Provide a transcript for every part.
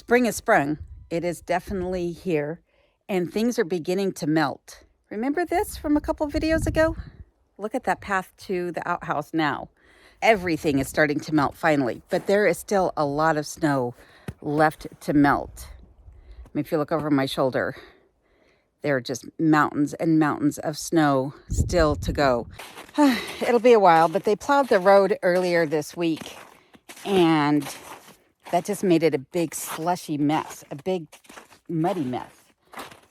Spring has sprung. It is definitely here, and things are beginning to melt. Remember this from a couple videos ago? Look at that path to the outhouse now. Everything is starting to melt finally, but there is still a lot of snow left to melt. I mean, if you look over my shoulder, there are just mountains and mountains of snow still to go. It'll be a while, but they plowed the road earlier this week, and that just made it a big slushy mess, a big muddy mess.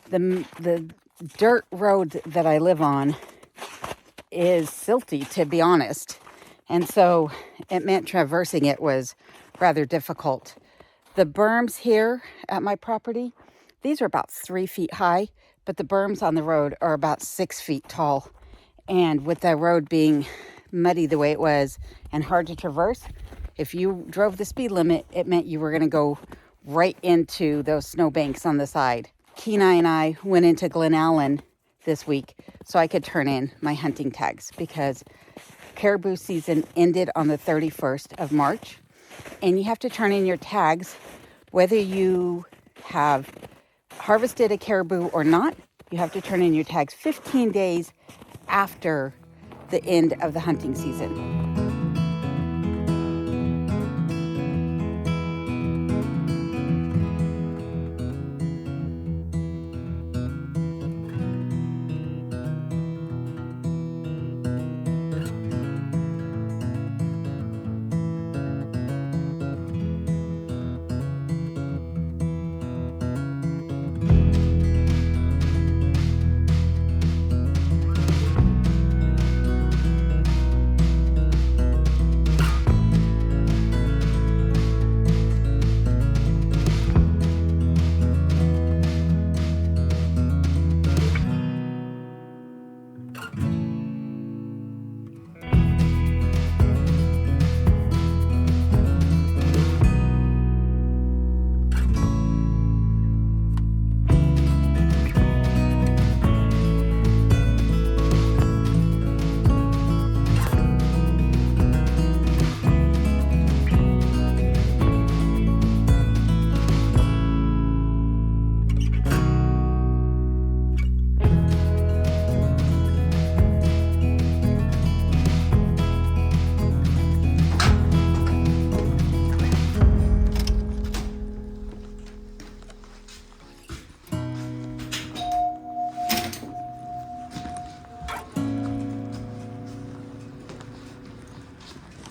The dirt road that I live on is silty, to be honest. And so it meant traversing it was rather difficult. The berms here at my property, these are about 3 feet high, but the berms on the road are about 6 feet tall. And with that road being muddy the way it was and hard to traverse, if you drove the speed limit, it meant you were going to go right into those snowbanks on the side. Kenai and I went into Glen Allen this week so I could turn in my hunting tags because caribou season ended on the 31st of March. And you have to turn in your tags whether you have harvested a caribou or not. You have to turn in your tags 15 days after the end of the hunting season.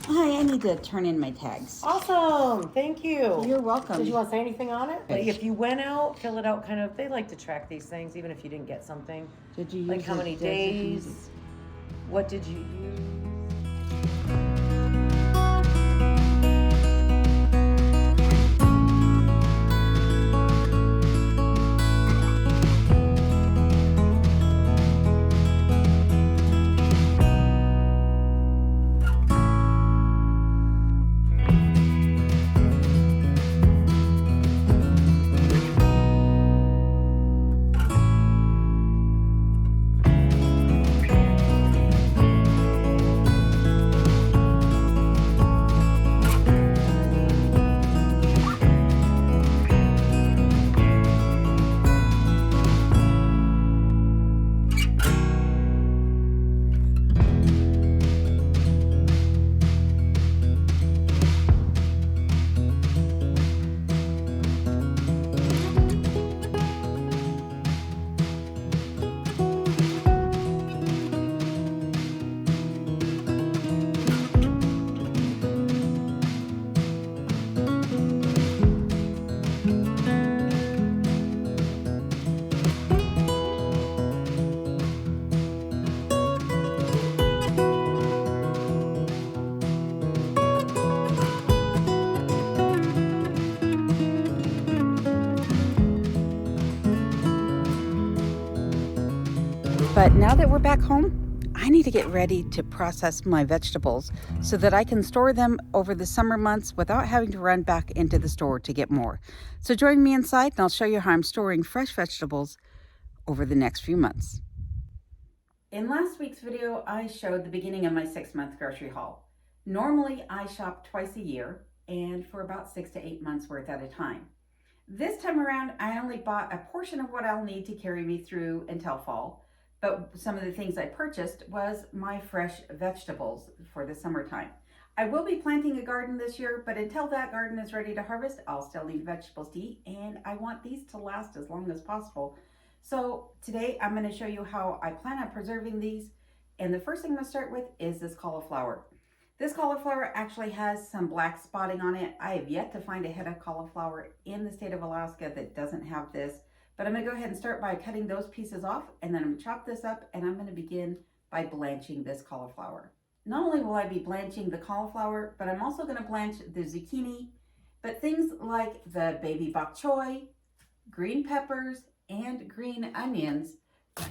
Hi, I need to turn in my tags. Awesome, thank you. You're welcome. Did you want to say anything on it? Like if you went out, fill it out kind of, they like to track these things even if you didn't get something. Did you use like how many days? What did you use? But now that we're back home, I need to get ready to process my vegetables so that I can store them over the summer months without having to run back into the store to get more. So join me inside and I'll show you how I'm storing fresh vegetables over the next few months. In last week's video, I showed the beginning of my 6-month grocery haul. Normally, I shop twice a year and for about 6 to 8 months worth at a time. This time around, I only bought a portion of what I'll need to carry me through until fall. But some of the things I purchased was my fresh vegetables for the summertime. I will be planting a garden this year, but until that garden is ready to harvest, I'll still need vegetables to eat, and I want these to last as long as possible. So today I'm going to show you how I plan on preserving these. And the first thing I'm going to start with is this cauliflower. This cauliflower actually has some black spotting on it. I have yet to find a head of cauliflower in the state of Alaska that doesn't have this. But I'm going to go ahead and start by cutting those pieces off, and then I'm going to chop this up, and I'm going to begin by blanching this cauliflower. Not only will I be blanching the cauliflower, but I'm also going to blanch the zucchini, but things like the baby bok choy, green peppers, and green onions,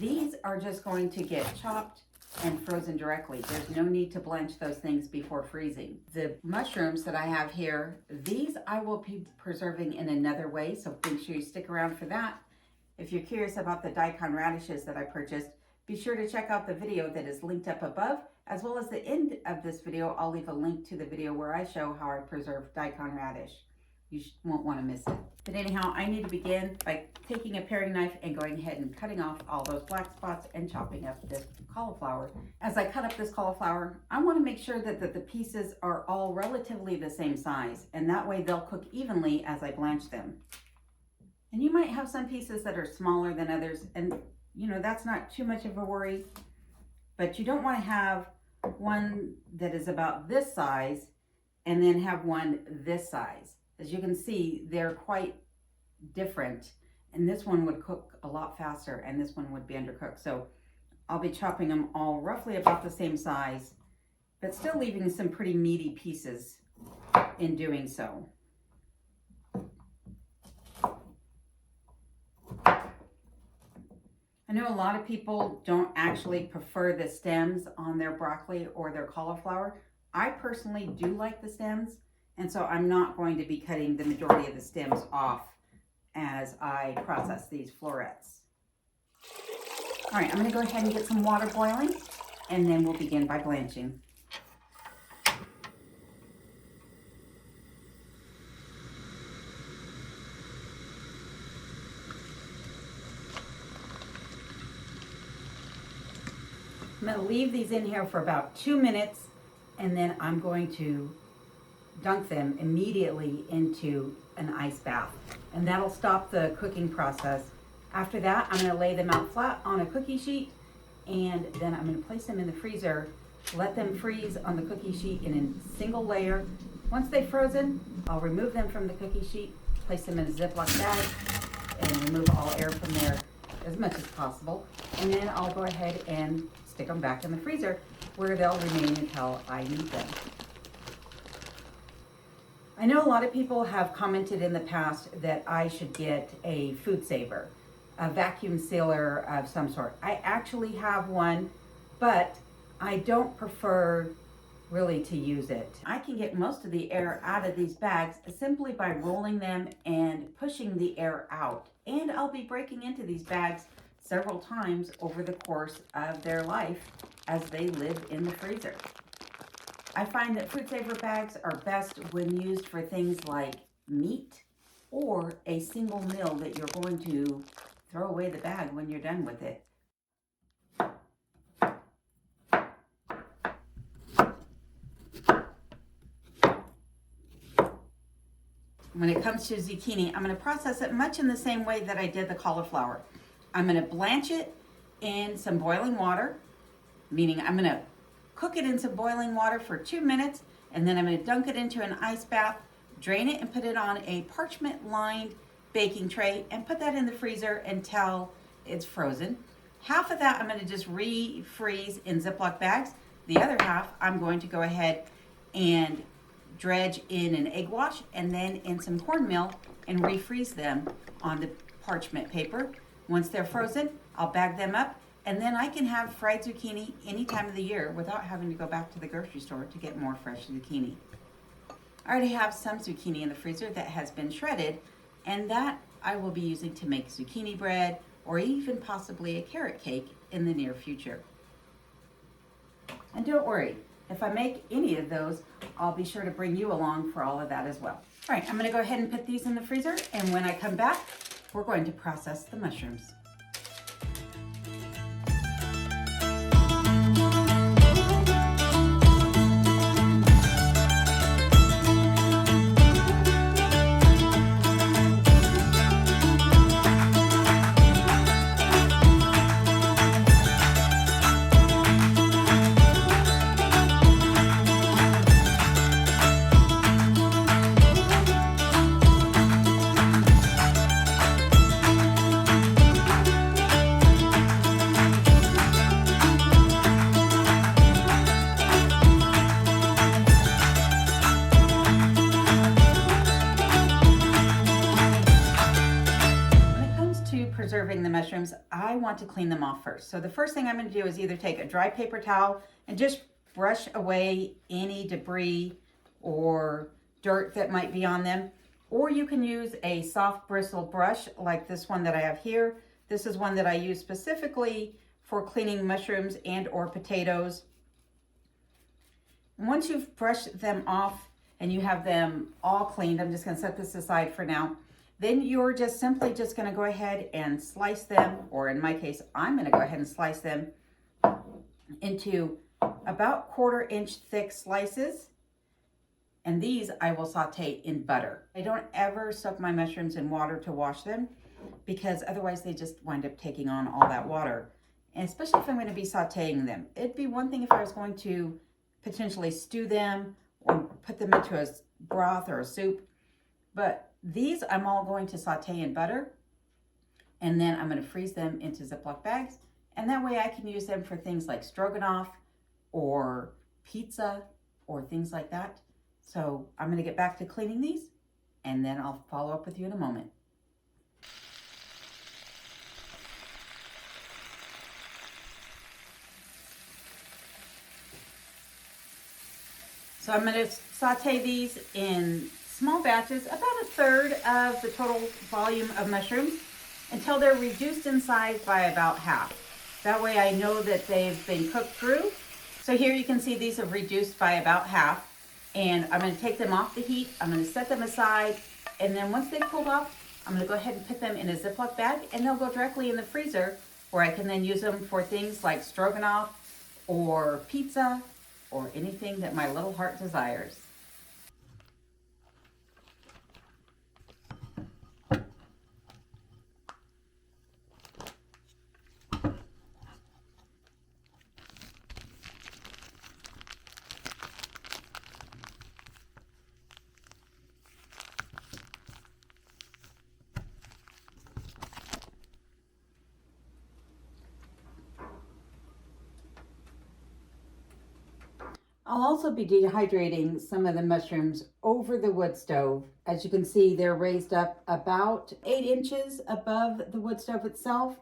these are just going to get chopped and frozen directly. There's no need to blanch those things before freezing. The mushrooms that I have here, these I will be preserving in another way, so make sure you stick around for that. If you're curious about the daikon radishes that I purchased, be sure to check out the video that is linked up above, as well as the end of this video. I'll leave a link to the video where I show how I preserve daikon radish. You won't want to miss it. But anyhow, I need to begin by taking a paring knife and going ahead and cutting off all those black spots and chopping up this cauliflower. As I cut up this cauliflower, I want to make sure that the pieces are all relatively the same size, and that way they'll cook evenly as I blanch them. And you might have some pieces that are smaller than others, and you know, that's not too much of a worry, but you don't want to have one that is about this size and then have one this size. As you can see, they're quite different, and this one would cook a lot faster and this one would be undercooked. So I'll be chopping them all roughly about the same size, but still leaving some pretty meaty pieces in doing so. I know a lot of people don't actually prefer the stems on their broccoli or their cauliflower. I personally do like the stems, and so I'm not going to be cutting the majority of the stems off as I process these florets. All right, I'm going to go ahead and get some water boiling, and then we'll begin by blanching. I'm going to leave these in here for about 2 minutes, and then I'm going to dunk them immediately into an ice bath, and that'll stop the cooking process. After that, I'm going to lay them out flat on a cookie sheet, and then I'm going to place them in the freezer, let them freeze on the cookie sheet in a single layer. Once they've frozen, I'll remove them from the cookie sheet, place them in a Ziploc bag, and remove all air from there as much as possible, and then I'll go ahead and stick them back in the freezer where they'll remain until I need them. I know a lot of people have commented in the past that I should get a food saver, a vacuum sealer of some sort. I actually have one, but I don't prefer really to use it. I can get most of the air out of these bags simply by rolling them and pushing the air out. And I'll be breaking into these bags several times over the course of their life as they live in the freezer. I find that food saver bags are best when used for things like meat or a single meal that you're going to throw away the bag when you're done with it. When it comes to zucchini, I'm going to process it much in the same way that I did the cauliflower. I'm going to blanch it in some boiling water, meaning I'm going to cook it in some boiling water for 2 minutes, and then I'm going to dunk it into an ice bath, drain it, and put it on a parchment-lined baking tray and put that in the freezer until it's frozen. Half of that I'm going to just refreeze in Ziploc bags. The other half I'm going to go ahead and dredge in an egg wash and then in some cornmeal and refreeze them on the parchment paper. Once they're frozen, I'll bag them up, and then I can have fried zucchini any time of the year without having to go back to the grocery store to get more fresh zucchini. I already have some zucchini in the freezer that has been shredded, and that I will be using to make zucchini bread or even possibly a carrot cake in the near future. And don't worry, if I make any of those, I'll be sure to bring you along for all of that as well. All right, I'm gonna go ahead and put these in the freezer, and when I come back, we're going to process the mushrooms. Preserving the mushrooms, I want to clean them off first. So the first thing I'm going to do is either take a dry paper towel and just brush away any debris or dirt that might be on them, or you can use a soft bristle brush like this one that I have here. This is one that I use specifically for cleaning mushrooms and or potatoes. And once you've brushed them off and you have them all cleaned, I'm just going to set this aside for now. Then you're just simply going to go ahead and slice them, or in my case, I'm going to go ahead and slice them into about 1/4 inch thick slices. And these I will saute in butter. I don't ever soak my mushrooms in water to wash them, because otherwise they just wind up taking on all that water. And especially if I'm going to be sauteing them. It'd be one thing if I was going to potentially stew them or put them into a broth or a soup, but these I'm all going to saute in butter, and then I'm going to freeze them into Ziploc bags, and that way I can use them for things like stroganoff or pizza or things like that. So I'm going to get back to cleaning these, and then I'll follow up with you in a moment. So I'm going to saute these in small batches, about 1/3 of the total volume of mushrooms, until they're reduced in size by about half. That way I know that they've been cooked through. So here you can see these have reduced by about half, and I'm going to take them off the heat. I'm going to set them aside, and then once they've cooled off, I'm going to go ahead and put them in a Ziploc bag, and they'll go directly in the freezer, where I can then use them for things like stroganoff or pizza or anything that my little heart desires. I'll also be dehydrating some of the mushrooms over the wood stove. As you can see, they're raised up about 8 inches above the wood stove itself.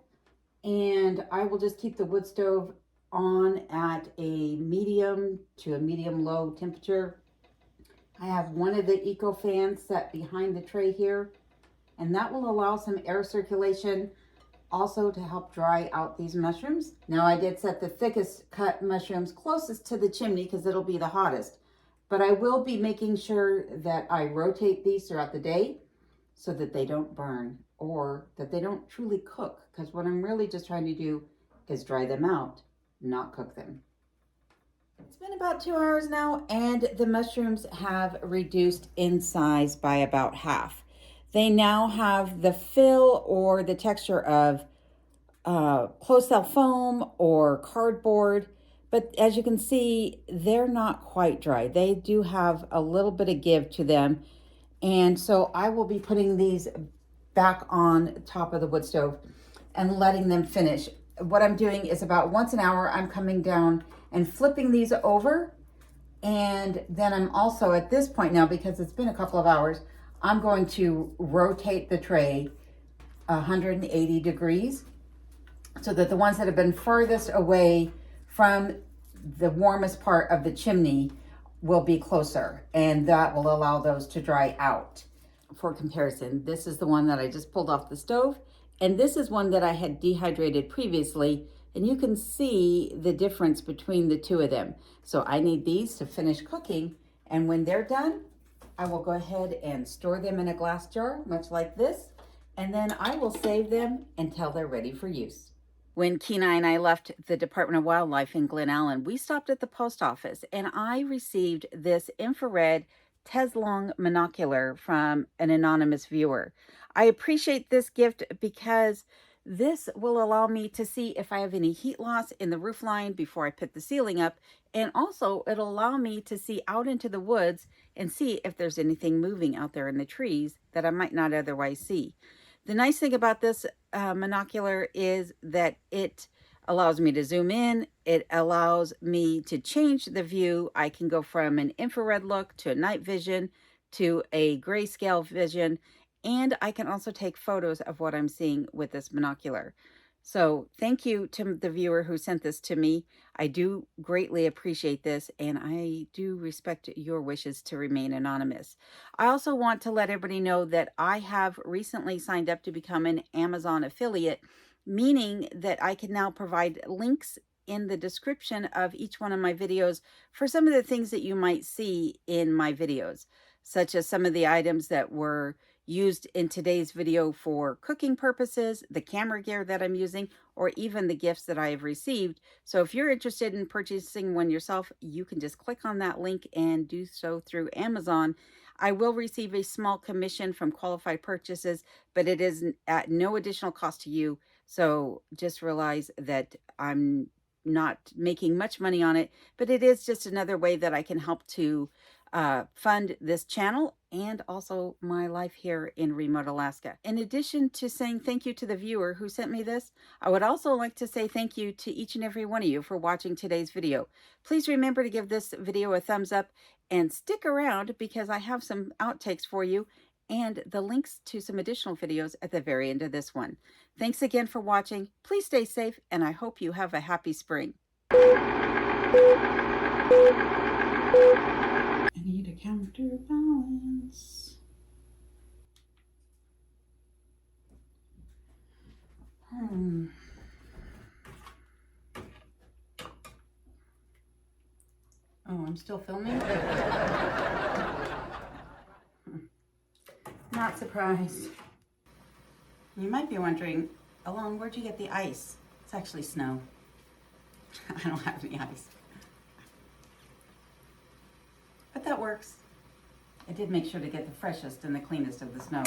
And I will just keep the wood stove on at a medium to a medium low temperature. I have one of the Eco fans set behind the tray here, and that will allow some air circulation also to help dry out these mushrooms. Now I did set the thickest cut mushrooms closest to the chimney because it'll be the hottest, but I will be making sure that I rotate these throughout the day so that they don't burn or that they don't truly cook, because what I'm really just trying to do is dry them out, not cook them. It's been about 2 hours now, and the mushrooms have reduced in size by about half. They now have the fill or the texture of closed cell foam or cardboard, but as you can see, they're not quite dry. They do have a little bit of give to them, and so I will be putting these back on top of the wood stove and letting them finish. What I'm doing is about once an hour, I'm coming down and flipping these over, and then I'm also at this point now, because it's been a couple of hours, I'm going to rotate the tray 180 degrees so that the ones that have been furthest away from the warmest part of the chimney will be closer, and that will allow those to dry out. For comparison, this is the one that I just pulled off the stove, and this is one that I had dehydrated previously And you can see the difference between the two of them. So I need these to finish cooking, and when they're done, I will go ahead and store them in a glass jar, much like this, and then I will save them until they're ready for use. When Kenai and I left the Department of Wildlife in Glen Allen, we stopped at the post office and I received this infrared Teslong monocular from an anonymous viewer. I appreciate this gift because this will allow me to see if I have any heat loss in the roof line before I put the ceiling up, and also it'll allow me to see out into the woods and see if there's anything moving out there in the trees that I might not otherwise see. The nice thing about this monocular is that it allows me to zoom in. It allows me to change the view. I can go from an infrared look to a night vision to a grayscale vision, and I can also take photos of what I'm seeing with this monocular. So thank you to the viewer who sent this to me. I do greatly appreciate this, and I do respect your wishes to remain anonymous. I also want to let everybody know that I have recently signed up to become an Amazon affiliate, meaning that I can now provide links in the description of each one of my videos for some of the things that you might see in my videos, such as some of the items that were used in today's video for cooking purposes, the camera gear that I'm using, or even the gifts that I have received. So if you're interested in purchasing one yourself, you can just click on that link and do so through Amazon. I will receive a small commission from qualified purchases, but it is at no additional cost to you. So just realize that I'm not making much money on it, but it is just another way that I can help to fund this channel and also my life here in remote Alaska. In addition to saying thank you to the viewer who sent me this, I would also like to say thank you to each and every one of you for watching today's video. Please remember to give this video a thumbs up and stick around because I have some outtakes for you and the links to some additional videos at the very end of this one. Thanks again for watching. Please stay safe, and I hope you have a happy spring. I need a counterbalance. Oh, I'm still filming? Not surprised. You might be wondering, Alon, where'd you get the ice? It's actually snow. I don't have any ice. But that works. I did make sure to get the freshest and the cleanest of the snow.